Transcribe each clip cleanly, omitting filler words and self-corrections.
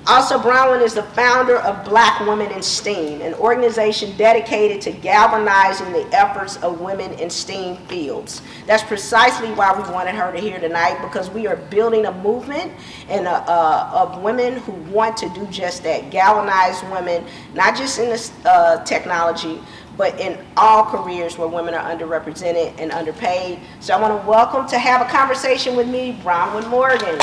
Also, Bronwyn is the founder of Black Women in STEAM, an organization dedicated to galvanizing the efforts of women in STEAM fields. That's precisely why we wanted her to here tonight, because we are building a movement of women who want to do just that, galvanize women, not just in the technology, but in all careers where women are underrepresented and underpaid. So I want to welcome to have a conversation with me, Bronwyn Morgan.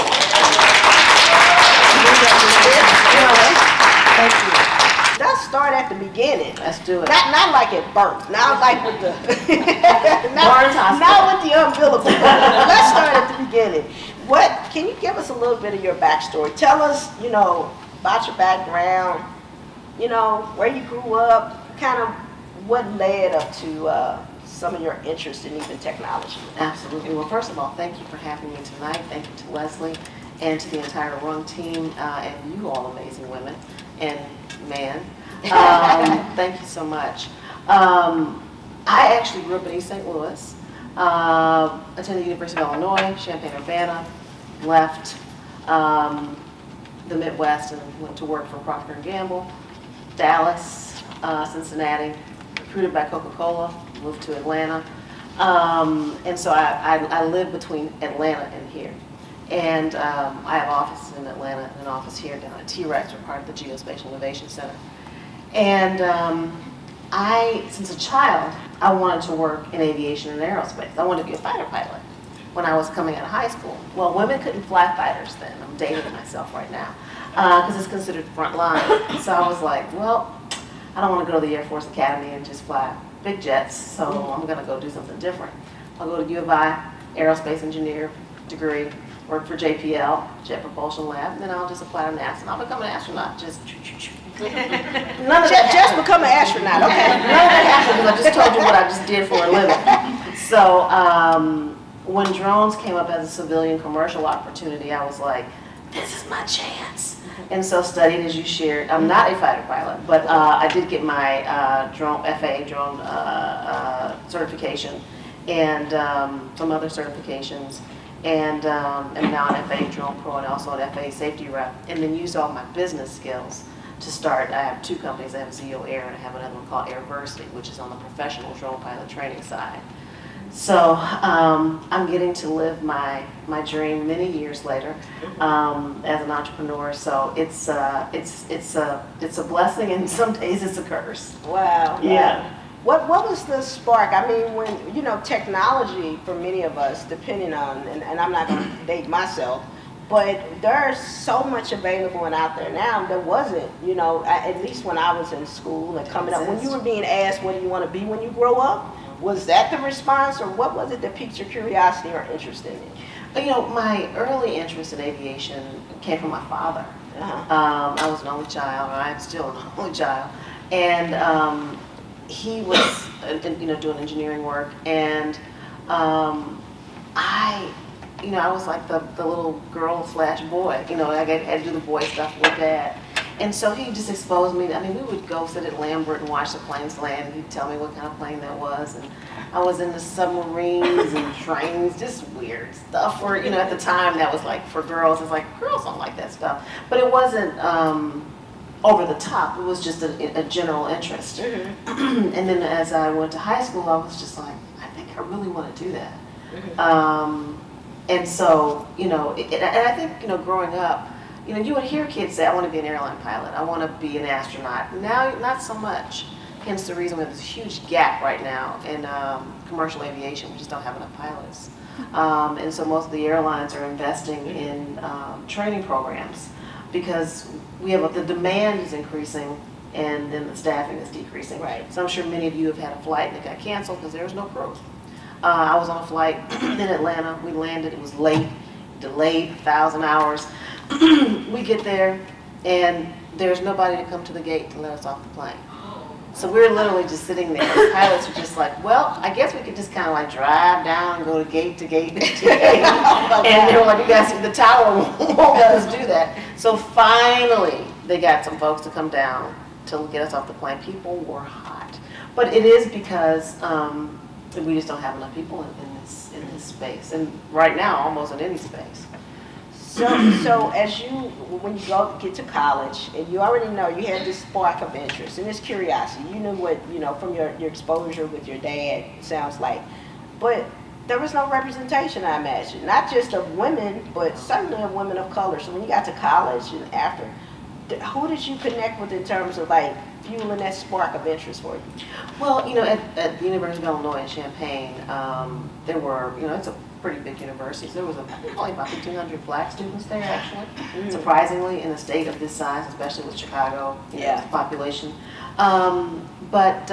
Thank you. Let's start at the beginning. Let's do it. Not like at birth. Not like with the not with the umbilical. Let's start at the beginning. Can you give us a little bit of your backstory? Tell us, about your background. Where you grew up. Kind of what led up to some of your interest in even technology. Absolutely. Well, first of all, thank you for having me tonight. Thank you to Leslie and to the entire Rung team and you all amazing women and man. Thank you so much. I actually grew up in East St. Louis, attended the University of Illinois, Champaign-Urbana, left the Midwest and went to work for Procter & Gamble, Dallas, Cincinnati, recruited by Coca-Cola, moved to Atlanta. And so I live between Atlanta and here. And I have offices in Atlanta and an office here down at T-Rex. We're part of the Geospatial Innovation Center. And since a child, I wanted to work in aviation and aerospace. I wanted to be a fighter pilot when I was coming out of high school. Well, women couldn't fly fighters then. I'm dating myself right now because it's considered front line. So I was like, well, I don't want to go to the Air Force Academy and just fly big jets, so I'm going to go do something different. I'll go to U of I, aerospace engineer degree, work for JPL, Jet Propulsion Lab, and then I'll just apply to NASA and I'll become an astronaut. Just become an astronaut, okay. None of that happened because I just told you what I just did for a living. So when drones came up as a civilian commercial opportunity, I was like, this is my chance. And so studied, as you shared. I'm not a fighter pilot, but I did get my FAA drone certification and some other certifications. And am now an FAA Drone Pro and also an FAA Safety Rep, and then used all my business skills to start. I have two companies. I have Zeo Air and I have another one called Airversity, which is on the professional drone pilot training side. So I'm getting to live my dream many years later as an entrepreneur. So it's a blessing, and some days it's a curse. Wow. Yeah. What was the spark? I mean, when, technology for many of us, depending on, and I'm not going to date myself, but there's so much available and out there now that wasn't, at least when I was in school and coming up. When you were being asked, what do you want to be when you grow up? Was that the response, or what was it that piqued your curiosity or interest in it? My early interest in aviation came from my father. Uh-huh. I was an only child, or I am still an only child. And he was, doing engineering work, and I was like the little girl / boy. I had to do the boy stuff with Dad, and so he just exposed me. I mean, we would go sit at Lambert and watch the planes land. He'd tell me what kind of plane that was, and I was into submarines and trains, just weird stuff. Or at the time that was like for girls. It's like girls don't like that stuff, but it wasn't. Over the top. It was just a general interest. Mm-hmm. And then as I went to high school, I was just like, I think I really want to do that. Mm-hmm. And so, and I think, growing up, you would hear kids say, I want to be an airline pilot. I want to be an astronaut. Now, not so much. Hence the reason we have this huge gap right now in commercial aviation. We just don't have enough pilots. And so most of the airlines are investing in training programs, because the demand is increasing and then the staffing is decreasing. Right. So I'm sure many of you have had a flight and it got canceled because there was no crew. I was on a flight in Atlanta. We landed. It was late, delayed 1,000 hours. We get there and there's nobody to come to the gate to let us off the plane. So we were literally just sitting there. The pilots were just like, well, I guess we could just kind of like drive down and go to gate to gate to gate. And they were like, you guys, the tower won't let us do that. So finally, they got some folks to come down to get us off the plane. People were hot. But it is because we just don't have enough people in this space. And right now, almost in any space. So as when you get to college, and you already know you had this spark of interest and this curiosity, you knew what, from your exposure with your dad, sounds like, but there was no representation, I imagine, not just of women, but certainly of women of color. So when you got to college and after, who did you connect with in terms of like fueling that spark of interest for you? Well, at the University of Illinois in Champaign, there were, it's a pretty big university. So there was probably about 1,500 black students there, actually. Mm-hmm. Surprisingly, in a state of this size, especially with Chicago, population. But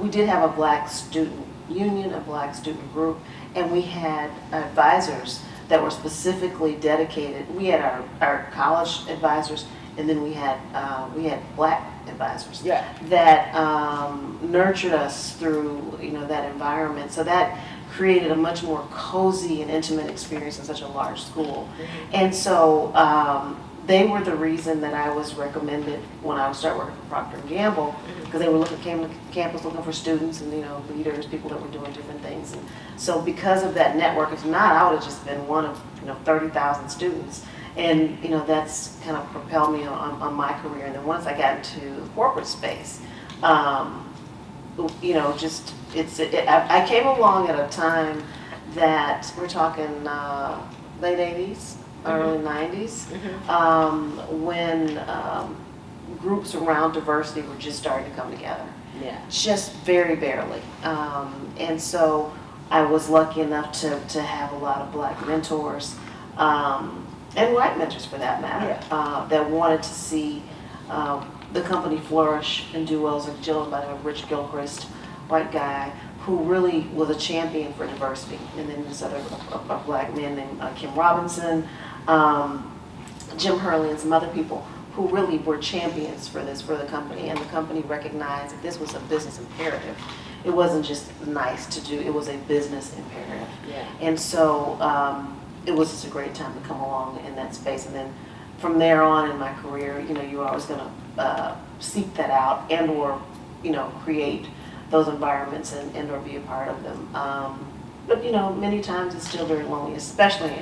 we did have a black student union, a black student group, and we had advisors that were specifically dedicated. We had our college advisors, and then we had black advisors that nurtured us through that environment. So that created a much more cozy and intimate experience in such a large school. Mm-hmm. And so they were the reason that I was recommended when I started working for Procter & Gamble, because they were came to campus looking for students and leaders, people that were doing different things. And so because of that network, if not, I would have just been one of 30,000 students. And that's kind of propelled me on my career. And then once I got into the corporate space, I came along at a time that we're talking late 80s, early 90s, when groups around diversity were just starting to come together. Yeah. Just very barely. And so I was lucky enough to have a lot of black mentors, and white mentors for that matter, that wanted to see the company flourish and do well. As a gentleman by the name of Rich Gilchrist, white guy, who really was a champion for diversity. And then this other a black man named Kim Robinson, Jim Hurley, and some other people who really were champions for the company. And the company recognized that this was a business imperative. It wasn't just nice to do, it was a business imperative. Yeah. And so it was just a great time to come along in that space. And then from there on in my career, you're always going to seek that out and or, create those environments and or be a part of them. But many times it's still very lonely, especially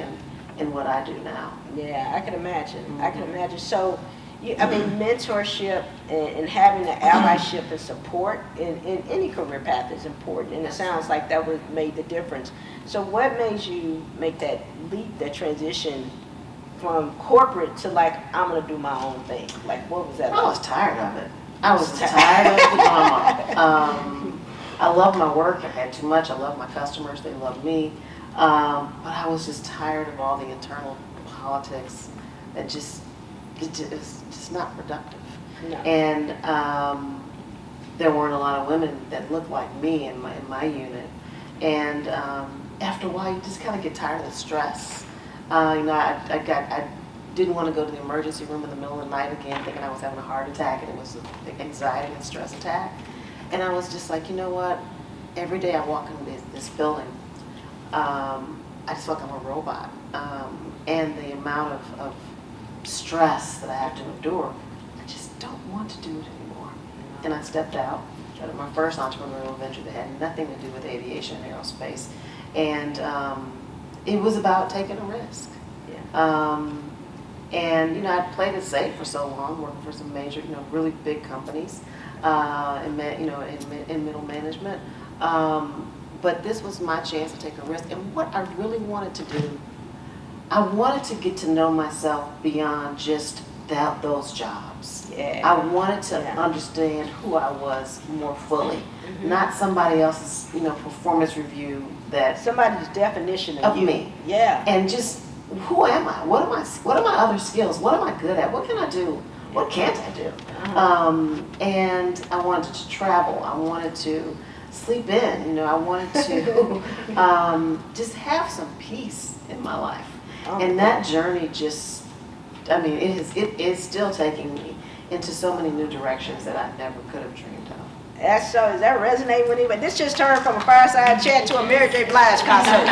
in what I do now. Yeah, I can imagine. Mm-hmm. I can imagine. So, mentorship and having the allyship and support in any career path is important, and it sounds like that made the difference. So what made you make that leap, that transition from corporate to I'm going to do my own thing? What was that like? I was tired of it. I was tired of the drama. I love my work. I had too much. I love my customers. They love me. But I was just tired of all the internal politics that it's just not productive. No. And there weren't a lot of women that looked like me in my unit. And after a while, you just kind of get tired of the stress. I didn't want to go to the emergency room in the middle of the night again, thinking I was having a heart attack, and it was an anxiety and stress attack. And I was just like, you know what? Every day I walk into this building, I just feel like I'm a robot. And the amount of stress that I have to endure, I just don't want to do it anymore. And I stepped out, started my first entrepreneurial venture that had nothing to do with aviation and aerospace. And it was about taking a risk. Yeah. And I played it safe for so long, working for some major, really big companies, in middle management. But this was my chance to take a risk. And what I really wanted to do, I wanted to get to know myself beyond just those jobs. Yeah. I wanted to understand who I was more fully, not somebody else's, performance review that somebody's definition of me. Yeah. And just who am I? What are my other skills? What am I good at? What can I do? What can't I do? And I wanted to travel. I wanted to sleep in. I wanted to just have some peace in my life. And that journey it is still taking me into so many new directions that I never could have dreamed of. Is that resonating with anybody? This just turned from a fireside chat to a Mary J. Blige concert.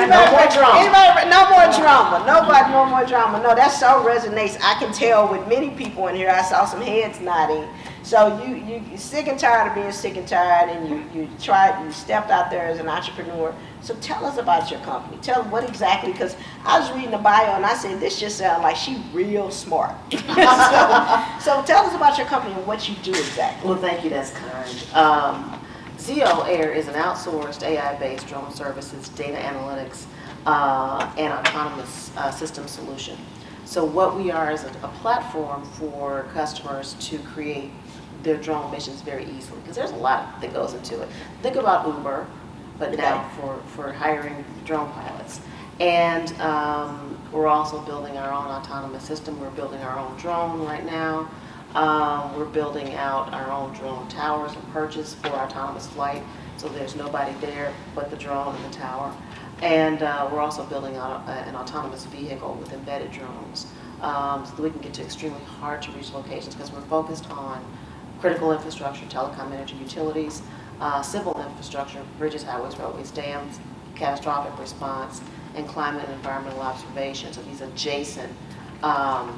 No more drama. No more drama. No, that so resonates. I can tell with many people in here. I saw some heads nodding. So you're sick and tired of being sick and tired, and you stepped out there as an entrepreneur. So tell us about your company. Tell what exactly, because I was reading the bio and I said, this just sounds like she real smart. so tell us about your company and what you do exactly. Well, thank you, that's kind. Zeo Air is an outsourced AI-based drone services, data analytics, and autonomous system solution. So what we are is a platform for customers to create their drone missions very easily, because there's a lot that goes into it. Think about Uber, but now for hiring drone pilots. And we're also building our own autonomous system. We're building our own drone right now. We're building out our own drone towers and perches for autonomous flight, so there's nobody there but the drone and the tower. And we're also building out an autonomous vehicle with embedded drones, so that we can get to extremely hard to reach locations, because we're focused on critical infrastructure, telecom, energy, utilities, civil infrastructure, bridges, highways, roadways, dams, catastrophic response, and climate and environmental observation. So these adjacent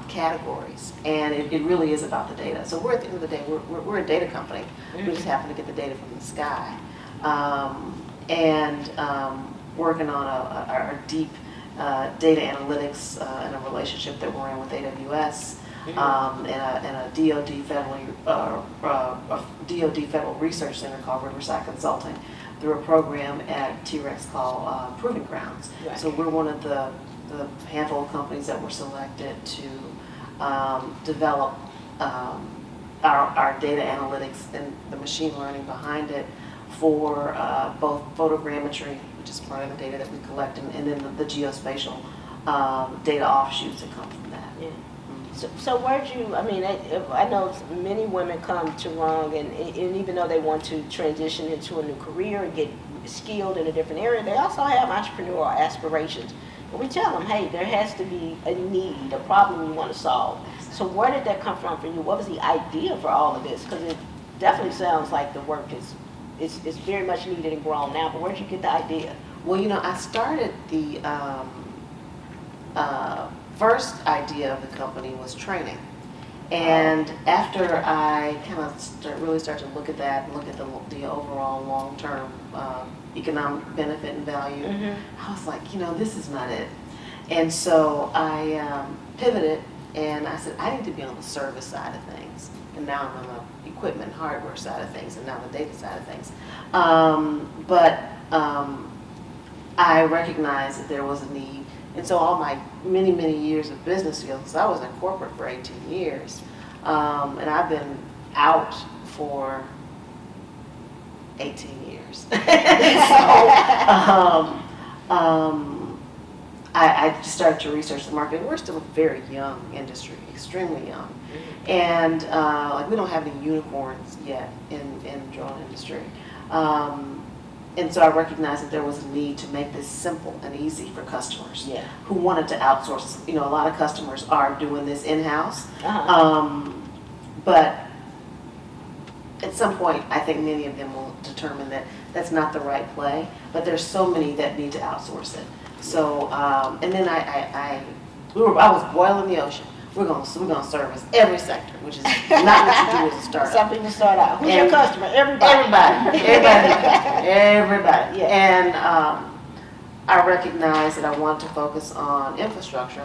categories, and it really is about the data. So we're, at the end of the day, we're a data company. We just happen to get the data from the sky, working on our deep data analytics and a relationship that we're in with AWS, and a DoD Federal Research Center called Riverside Consulting, through a program at T-Rex called Proving Grounds. Right. So we're one of the handful of companies that were selected to develop our data analytics and the machine learning behind it for both photogrammetry, which is part of the data that we collect, and then the geospatial data offshoots that come from that. Yeah. So where'd you, I know many women come to Rung, and even though they want to transition into a new career and get skilled in a different area, they also have entrepreneurial aspirations. And we tell them, hey, there has to be a need, a problem you want to solve. So where did that come from for you? What was the idea for all of this? Because it definitely sounds like the work is very much needed and grown now, but where'd you get the idea? Well, I started the first idea of the company was training. And after I kind of really started to look at that and look at the overall long-term economic benefit and value, I was like, this is not it. And so I pivoted, and I said, I need to be on the service side of things. And now I'm on the equipment hardware side of things, and now the data side of things. But I recognized that there was a need. And so all my many, many years of business skills, I was in corporate for 18 years. And I've been out for 18 years. I just started to research the market. We're still a very young industry, extremely young. And we don't have any unicorns yet in the drone industry. And so I recognized that there was a need to make this simple and easy for customers who wanted to outsource. A lot of customers are doing this in-house. But at some point, I think many of them will determine that that's not the right play. But there's so many that need to outsource it. So, and then I was boiling the ocean. We're gonna service every sector, which is not what you do as a startup. Some people start out. Who's your customer? Everybody. Everybody. Yeah. And I recognized that I wanted to focus on infrastructure,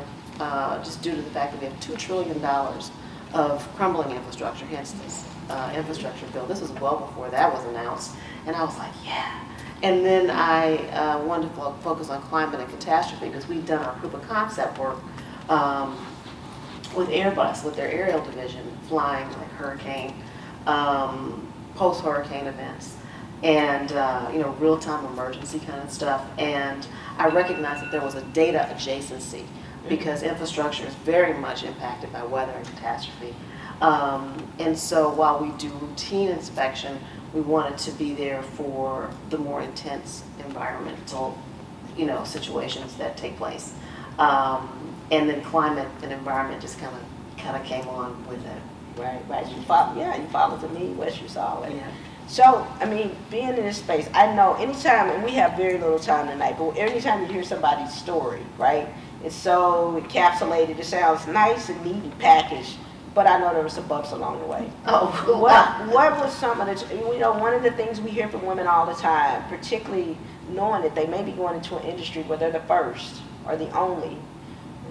just due to the fact that we have $2 trillion of crumbling infrastructure, hence this infrastructure bill. This was well before that was announced. And I was like, yeah. And then I wanted to focus on climate and catastrophe, because we've done our proof of concept work with Airbus, with their aerial division, flying like hurricane, post-hurricane events, and real-time emergency kind of stuff. And I recognized that there was a data adjacency, because infrastructure is very much impacted by weather and catastrophe. And so while we do routine inspection, we wanted to be there for the more intense environmental, situations that take place. And then climate and environment just kind of came on with it. Right. You follow the need, what you saw. Yeah. So, being in this space, I know anytime, and we have very little time tonight, but anytime you hear somebody's story, right, it's so encapsulated, it sounds nice and neat and packaged, but I know there were some bumps along the way. Oh, What was some of the, one of the things we hear from women all the time, particularly knowing that they may be going into an industry where they're the first or the only.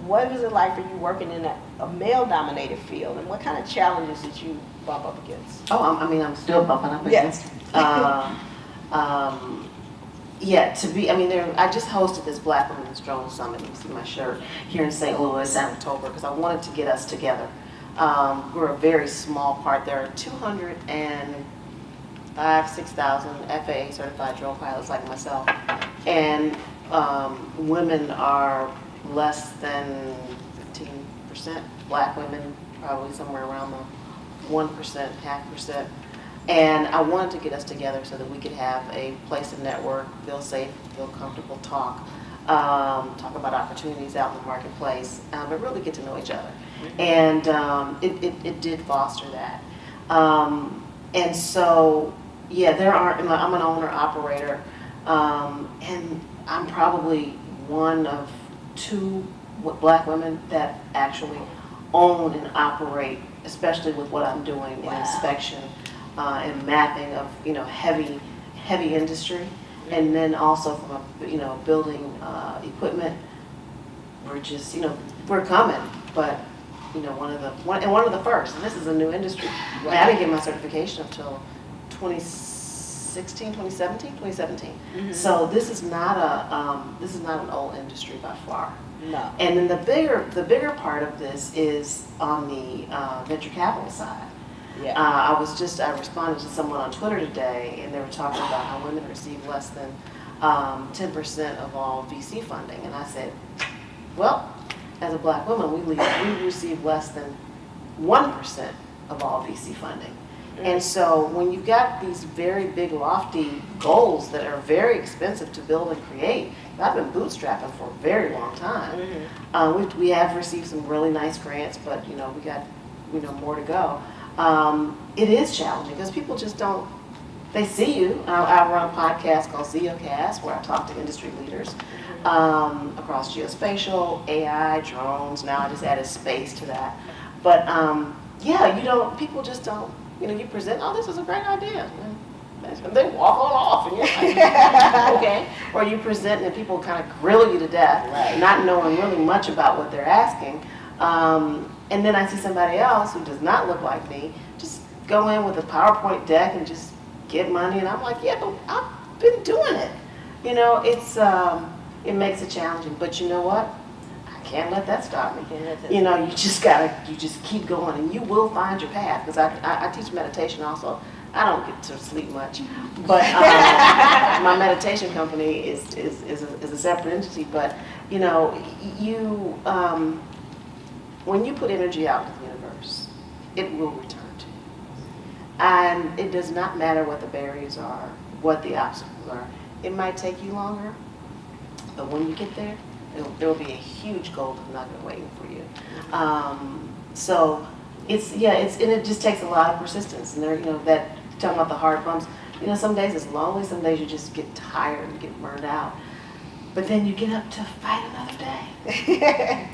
What was it like for you working in a male-dominated field, and what kind of challenges did you bump up against? Oh, I'm still bumping up against. I just hosted this Black Women's Drone Summit. You can see my shirt here in St. Louis in October because I wanted to get us together. We're a very small part. There are 6,000 FAA certified drone pilots like myself, and women are less than 15%. Black women probably somewhere around the 1%, half percent. And I wanted to get us together so that we could have a place to network, feel safe, feel comfortable, talk about opportunities out in the marketplace, but really get to know each other. And it did foster that. And so, I'm an owner operator, and I'm probably one of 2 Black women that actually own and operate, especially with what I'm doing in inspection and mapping of heavy industry, and then also from a building equipment. We're just we're coming, but one of the first. And this is a new industry. Right. I didn't get my certification until 2017. Mm-hmm. So this is not an old industry by far. No. And then the bigger part of this is on the venture capital side. Yeah. I responded to someone on Twitter today, and they were talking about how women receive less than 10% of all VC funding, and I said, well, as a Black woman, we receive less than 1% of all VC funding. And so when you've got these very big, lofty goals that are very expensive to build and create, I've been bootstrapping for a very long time. Mm-hmm. We have received some really nice grants, but we got more to go. It is challenging because people just don't. They see you. I run a podcast called Geocast where I talk to industry leaders across geospatial, AI, drones. Now I just added space to that. But people just don't. You present, oh, this is a great idea. And they walk on off, and you're like, okay. Or you present, and people kind of grill you to death, right, not knowing really much about what they're asking. And then I see somebody else who does not look like me just go in with a PowerPoint deck and just get money, and I'm like, yeah, but I've been doing it. It makes it challenging. But you know what? Can't let that stop me. You just keep going, and you will find your path. Because I teach meditation also. I don't get to sleep much, but my meditation company is a separate entity. But when you put energy out into the universe, it will return to you. And it does not matter what the barriers are, what the obstacles are. It might take you longer, but when you get there, there will be a huge golden nugget waiting for you. So and it just takes a lot of persistence. And that talking about the hard bumps. Some days it's lonely, some days you just get tired and get burned out. But then you get up to fight another day.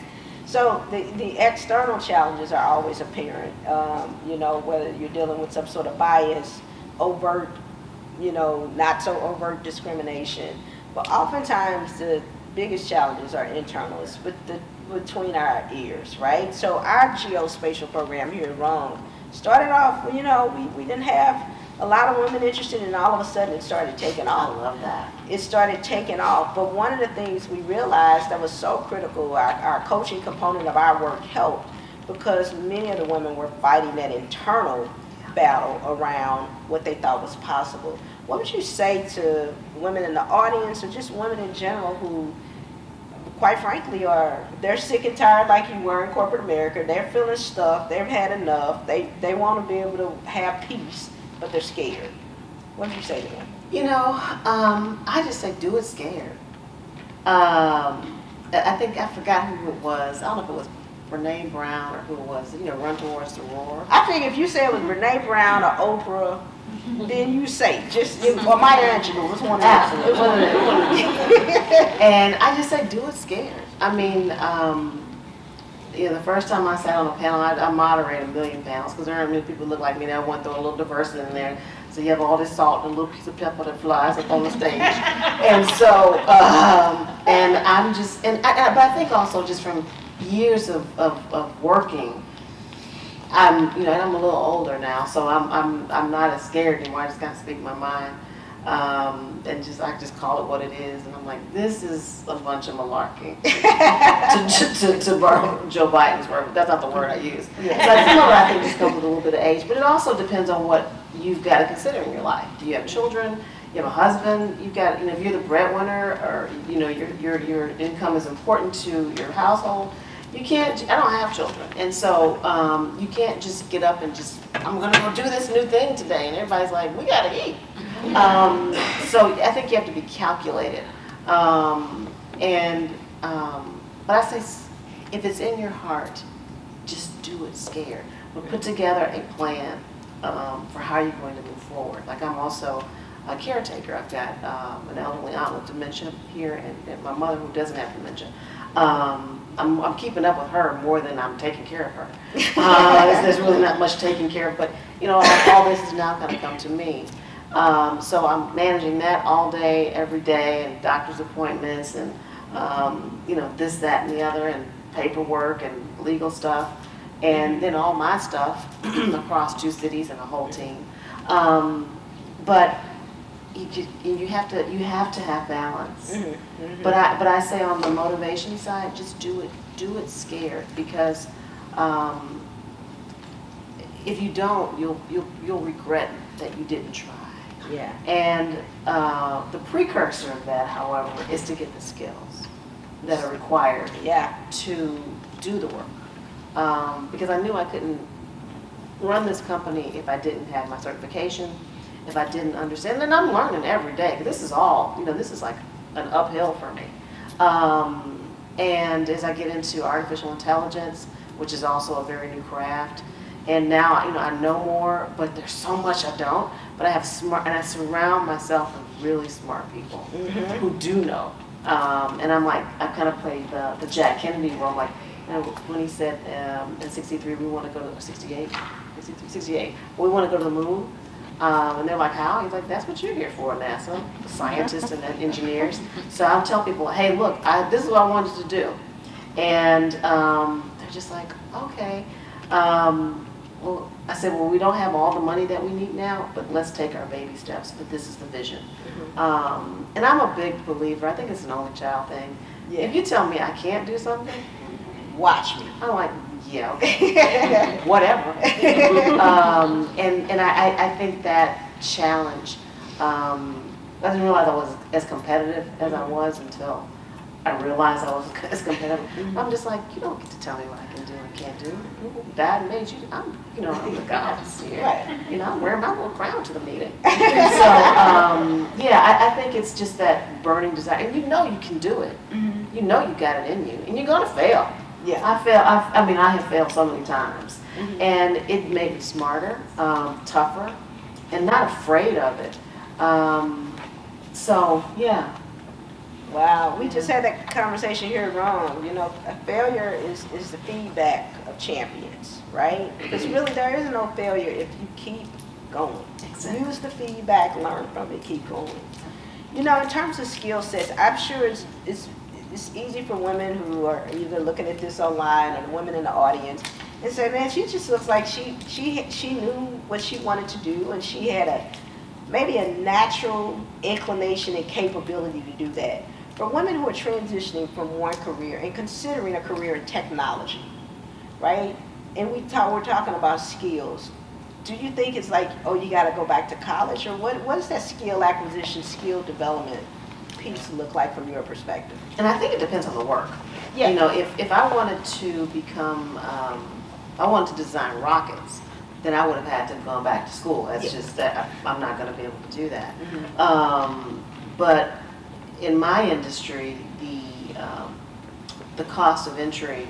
So the external challenges are always apparent. Whether you're dealing with some sort of bias, overt, not so overt discrimination. But oftentimes the biggest challenges are internal. It's between our ears, right? So our geospatial program here at Rung started off, we didn't have a lot of women interested, and all of a sudden it started taking off. I love that. It started taking off. But one of the things we realized that was so critical, our coaching component of our work helped, because many of the women were fighting that internal battle around what they thought was possible. What would you say to women in the audience, or just women in general, who, quite frankly, they're sick and tired like you were in corporate America, they're feeling stuck, they've had enough, they want to be able to have peace, but they're scared? What would you say to them? I just say do it scared. I think I forgot who it was. I don't know if it was Brene Brown or who it was, Run Towards the Roar. I think if you say it was Brene Brown or Oprah, then you say, or Maya Angelou, it was one of them. And I just say, do it scared. I mean, the first time I sat on a panel, I moderate a million panels because there aren't many people who look like me. That want to throw a little diversity in there. So you have all this salt and a little piece of pepper that flies up on the stage. And so, and I'm just, but I think also just from years of working, I'm a little older now, so I'm not as scared anymore. I just kind of speak my mind. And I just call it what it is, and I'm like, this is a bunch of malarkey. to borrow Joe Biden's word, but that's not the word I use. Yeah. So some of it I think just comes with a little bit of age, but it also depends on what you've got to consider in your life. Do you have children? You have a husband? You've got, if you're the breadwinner, or your income is important to your household. You can't. I don't have children, and so you can't just get up and I'm going to go do this new thing today, and everybody's like, we got to eat. So I think you have to be calculated. But I say, if it's in your heart, just do it scared. But put together a plan for how you're going to move forward. Like, I'm also a caretaker. I've got an elderly aunt with dementia here, and my mother who doesn't have dementia. I'm keeping up with her more than I'm taking care of her. There's really not much taking care of, but all this is now going to come to me. So I'm managing that all day, every day, and doctor's appointments, and this, that, and the other, and paperwork and legal stuff, and then all my stuff across 2 cities and a whole team. But you have to have balance. Mm-hmm. Mm-hmm. But I say on the motivation side, just do it scared, because if you don't, you'll regret that you didn't try. Yeah. And the precursor of that, however, is to get the skills that are required. Yeah. To do the work. Because I knew I couldn't run this company if I didn't have my certification, if I didn't understand. And I'm learning every day. This is all, this is like an uphill for me. And as I get into artificial intelligence, which is also a very new craft, and now I know more, but there's so much I don't. But I have I surround myself with really smart people who do know. And I'm like, I kind of play the Jack Kennedy role. Like, when he said in '63 we want to go to 68, we want to go to the moon. And they're like, how? He's like, that's what you're here for, NASA, scientists and engineers. So I'll tell people, hey, look, this is what I wanted to do. And they're just like, okay. Well, I said, well, we don't have all the money that we need now, but let's take our baby steps. But this is the vision. Mm-hmm. And I'm a big believer. I think it's an only child thing. Yeah. If you tell me I can't do something, watch me. I'm like, yeah, okay, whatever. And I think that challenge, I didn't realize I was as competitive as I was until I realized I was as competitive. Mm-hmm. I'm just like, you don't get to tell me what I can do and can't do. God made you. I'm the goddess here. Right. I'm wearing my little crown to the meeting. So, I think it's just that burning desire. And you can do it. Mm-hmm. You got it in you. And you're going to fail. Yeah. I have failed so many times. Mm-hmm. And it made me smarter, tougher, and not afraid of it. Yeah. Wow, we just had that conversation here at Rung. A failure is the feedback of champions, right? Because really there is no failure if you keep going. Exactly. Use the feedback, learn from it, keep going. In terms of skill sets, I'm sure it's easy for women who are either looking at this online or the women in the audience and say, man, she just looks like she knew what she wanted to do, and she had maybe a natural inclination and capability to do that. For women who are transitioning from one career and considering a career in technology, right? And we're talking about skills. Do you think it's like, you got to go back to college, or what does that skill acquisition, skill development piece look like from your perspective? And I think it depends on the work. Yeah. If I wanted to become, I wanted to design rockets, then I would have had to have gone back to school. That's just that I'm not going to be able to do that. Mm-hmm. But in my industry, the cost of entry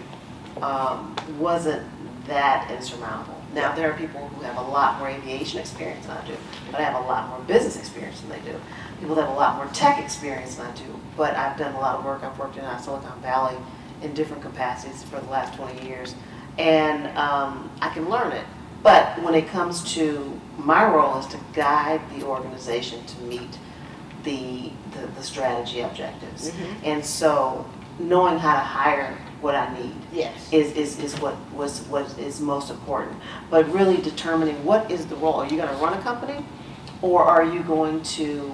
wasn't that insurmountable. Now, there are people who have a lot more aviation experience than I do, but I have a lot more business experience than they do. People that have a lot more tech experience than I do, but I've done a lot of work. I've worked in Silicon Valley in different capacities for the last 20 years, and I can learn it. But when it comes to my role is to guide the organization to meet the strategy objectives. And so knowing how to hire what I need Yes. is what is most important. But really determining what is the role. Are you going to run a company, or are you going to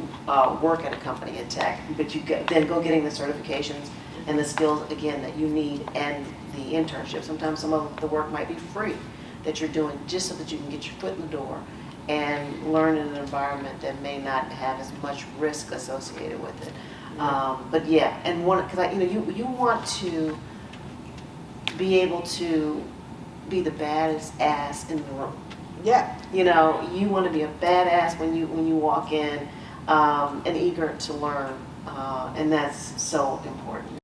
work at a company in tech? But then go getting the certifications and the skills again that you need, and the internship. Sometimes some of the work might be free that you're doing just so that you can get your foot in the door and learn in an environment that may not have as much risk associated with it. But yeah, and because you want to be able to be the baddest ass in the room. Yeah. You want to be a badass when you walk in, and eager to learn, and that's so important.